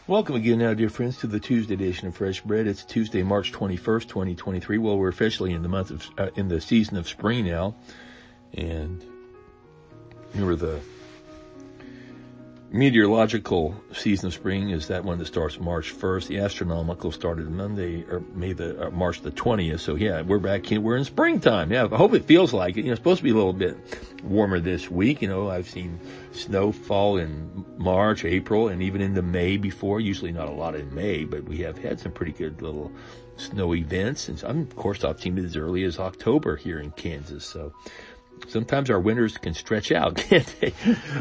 Welcome again now, dear friends, to the Tuesday edition of Fresh Bread. It's Tuesday, March 21st, 2023. Well, we're officially in the month of, in the season of spring now. And remember, the meteorological season of spring is that one that starts March 1st. The astronomical started Monday, or March the 20th. So yeah, we're back in, we're in springtime. Yeah, I hope it feels like it. It's supposed to be a little bit warmer this week. I've seen snow fall in March, April, and even into May before. Usually not a lot in May, but we have had some pretty good little snow events. And of course, I've seen it as early as October here in Kansas. So sometimes our winters can stretch out, can't they?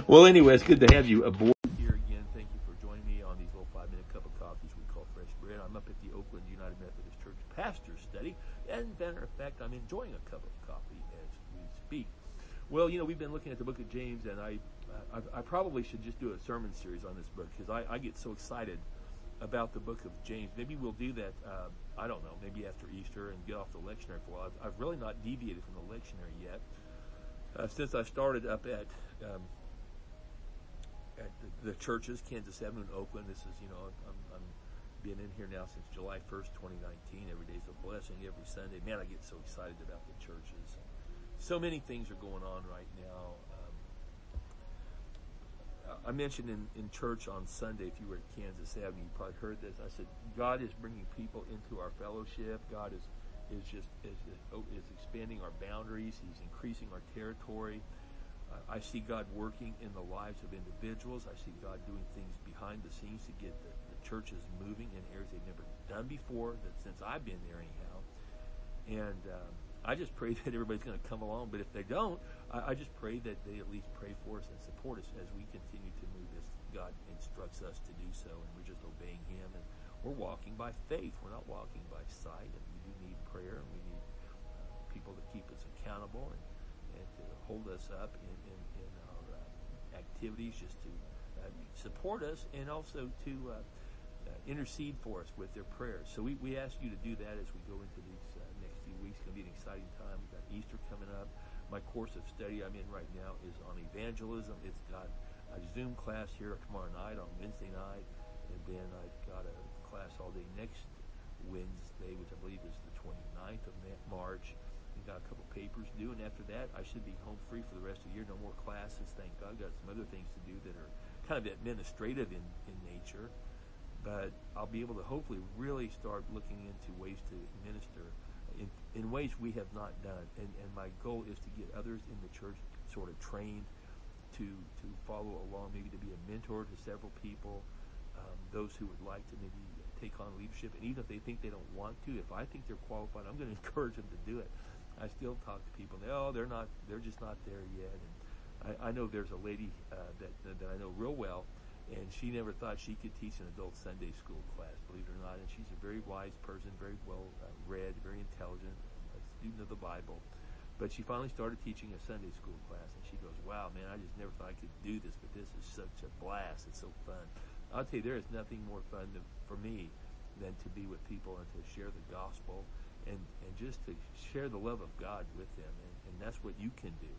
Well, anyway, it's good to have you aboard here again. Thank you for joining me on these little 5-minute cup of coffees we call Fresh Bread. I'm up at the Oakland United Methodist Church Pastor's Study, and matter of fact, I'm enjoying a cup of coffee as we speak. Well, we've been looking at the book of James, and I probably should just do a sermon series on this book because I get so excited about the book of James. Maybe we'll do that, I don't know, maybe after Easter and get off the lectionary for a while. I've really not deviated from the lectionary yet. Since I started up at the churches, Kansas Avenue and Oakland, this is, I'm been in here now since July 1st, 2019. Every day's a blessing, every Sunday. Man, I get so excited about the churches. So many things are going on right now. I mentioned in church on Sunday, if you were at Kansas Avenue, you probably heard this. I said, God is bringing people into our fellowship. God is expanding our boundaries. He's increasing our territory. I see God working in the lives of individuals. I see God doing things behind the scenes to get the churches moving in areas they've never done before, since I've been there anyhow. And I just pray that everybody's going to come along. But if they don't, I just pray that they at least pray for us and support us as we continue to move as God instructs us to do so. And we're just obeying Him. And we're walking by faith. We're not walking by sight. And we do need prayer. And we need people to keep us accountable and to hold us up in our activities, just to support us and also to intercede for us with their prayers. So we ask you to do that as we go into these next few weeks. It's going to be an exciting time. We've got Easter coming up. My course of study I'm in right now is on evangelism. It's got a Zoom class here tomorrow night on Wednesday night, and then I've got a class all day next Wednesday, which I believe is the 29th of March. We've got a couple papers due, and after that, I should be home free for the rest of the year. No more classes, thank God. Got some other things to do that are kind of administrative in nature. But I'll be able to hopefully really start looking into ways to minister in ways we have not done. And my goal is to get others in the church sort of trained to follow along, maybe to be a mentor to several people, those who would like to maybe take on leadership. And even if they think they don't want to, if I think they're qualified, I'm going to encourage them to do it. I still talk to people, and they're just not there yet. And I know there's a lady that I know real well, and she never thought she could teach an adult Sunday school class, believe it or not. And she's a very wise person, very well read, very intelligent, a student of the Bible. But she finally started teaching a Sunday school class, and she goes, wow, man, I just never thought I could do this, but this is such a blast. It's so fun. I'll tell you, there is nothing more fun for me than to be with people and to share the gospel and just to share the love of God with them. And that's what you can do.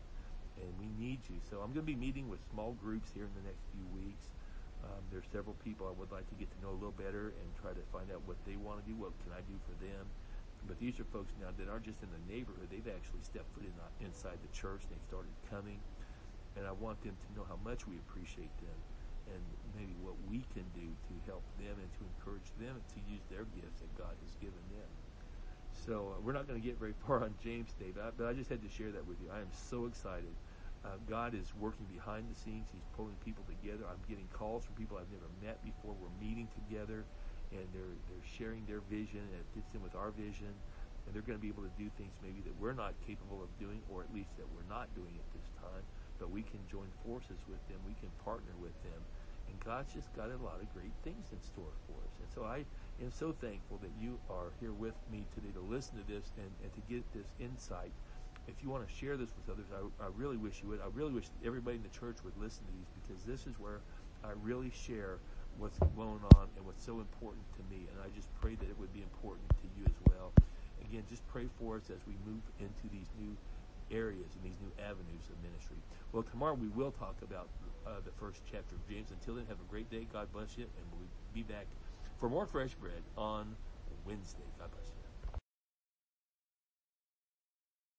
And we need you. So I'm going to be meeting with small groups here in the next few weeks. There's several people I would like to get to know a little better and try to find out what they want to do, what can I do for them. But these are folks now that aren't just in the neighborhood. They've actually stepped foot inside the church. They've started coming. And I want them to know how much we appreciate them and maybe what we can do to help them and to encourage them to use their gifts that God has given them. So we're not going to get very far on James today, but I just had to share that with you. I am so excited. God is working behind the scenes. He's pulling people together. I'm getting calls from people I've never met before. We're meeting together, and they're sharing their vision, and it fits in with our vision. And they're going to be able to do things maybe that we're not capable of doing, or at least that we're not doing at this time. But we can join forces with them. We can partner with them. And God's just got a lot of great things in store for us. And so I am so thankful that you are here with me today to listen to this and to get this insight. If you want to share this with others, I really wish you would. I really wish everybody in the church would listen to these, because this is where I really share what's going on and what's so important to me. And I just pray that it would be important to you as well. Again, just pray for us as we move into these new areas and these new avenues of ministry. Well, tomorrow we will talk about the first chapter of James. Until then, have a great day. God bless you, and we'll be back for more Fresh Bread on Wednesday. God bless you.